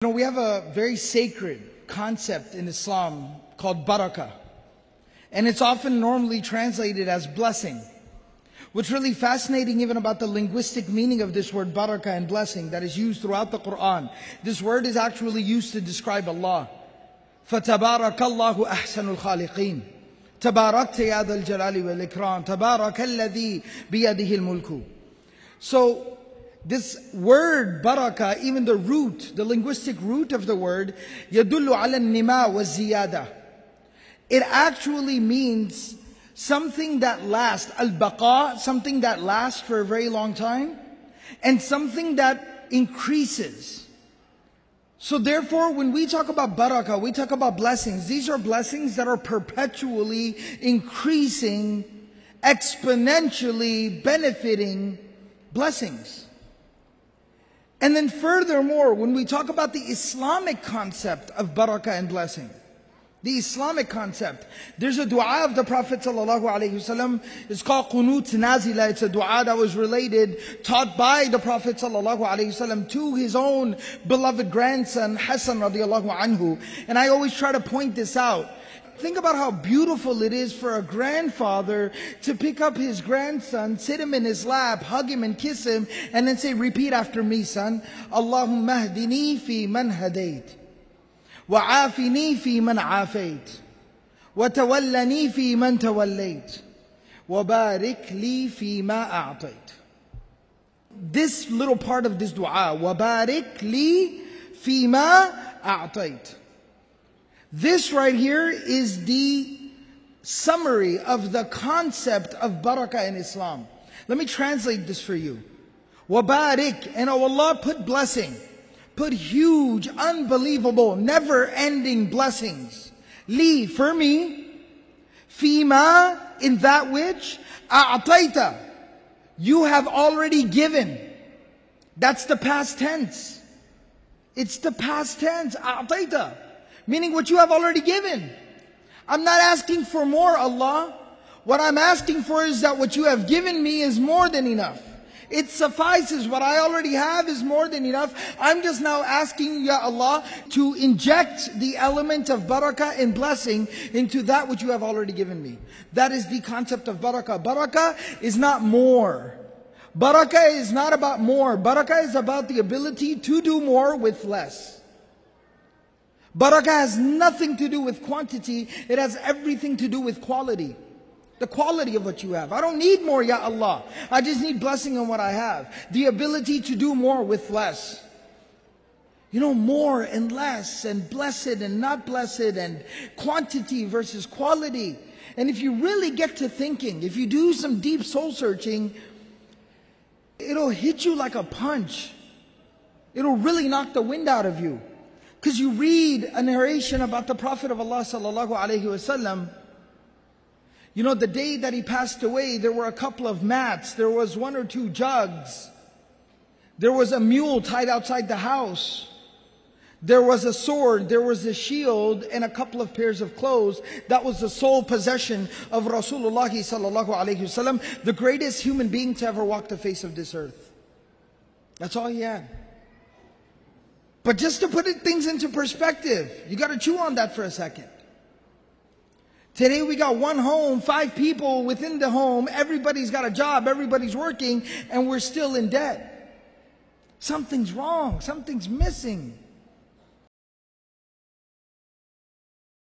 We have a very sacred concept in Islam called barakah. And it's often normally translated as blessing. What's really fascinating even about the linguistic meaning of this word barakah and blessing that is used throughout the Quran, this word is actually used to describe Allah. فَتَبَارَكَ اللَّهُ أَحْسَنُ الْخَالِقِينَ تَبَارَكْتَ يَا ذَا الْجَلَالِ وَالْإِكْرَامِ تَبَارَكَ الَّذِي بِيَدِهِ الْمُلْكُ. So this word barakah, even the root, the linguistic root of the word, يَدُلُّ عَلَى النِّمَا وَالزِّيَادَةِ. It actually means something that lasts, al-baqa, something that lasts for a very long time, and something that increases. So therefore, when we talk about barakah, we talk about blessings. These are blessings that are perpetually increasing, exponentially benefiting blessings. And then furthermore, when we talk about the Islamic concept of barakah and blessing, the Islamic concept, there's a dua of the Prophet ﷺ. It's called Qunut Nazila. It's a dua that was taught by the Prophet ﷺ to his own beloved grandson Hassan radiallahu anhu. And I always try to point this out. Think about how beautiful it is for a grandfather to pick up his grandson, sit him in his lap, hug him and kiss him, and then say, repeat after me, son. Allahumma hdini fi man hadayt. وعافني في من عافيت وتولني في من توليت وبارك لي فيما أعطيت. This little part of this dua, وبارك لي فيما أعطيت. This right here is the summary of the concept of barakah in Islam. Let me translate this for you. وبارك, and oh Allah, put blessing. Put huge, unbelievable, never-ending blessings. Li, for me. Fima, in that which. A'ataita, you have already given. That's the past tense. It's the past tense. A'ataita, meaning what you have already given. I'm not asking for more, Allah. What I'm asking for is that what you have given me is more than enough. It suffices. What I already have is more than enough. I'm just now asking, Ya Allah, to inject the element of barakah and blessing into that which you have already given me. That is the concept of barakah. Barakah is not more. Barakah is not about more. Barakah is about the ability to do more with less. Barakah has nothing to do with quantity. It has everything to do with quality. The quality of what you have. I don't need more, Ya Allah. I just need blessing on what I have. The ability to do more with less. More and less, and blessed and not blessed, and quantity versus quality. And if you really get to thinking, if you do some deep soul searching, it'll hit you like a punch. It'll really knock the wind out of you. Because you read a narration about the Prophet of Allah sallallahu alaihi wasallam. The day that he passed away, there were a couple of mats. There was 1 or 2 jugs. There was a mule tied outside the house. There was a sword. There was a shield and a couple of pairs of clothes. That was the sole possession of Rasulullah sallallahu alaihi wasallam, the greatest human being to ever walk the face of this earth. That's all he had. But just to put things into perspective, you got to chew on that for a second. Today we got 1 home, 5 people within the home, everybody's got a job, everybody's working, and we're still in debt. Something's wrong, something's missing.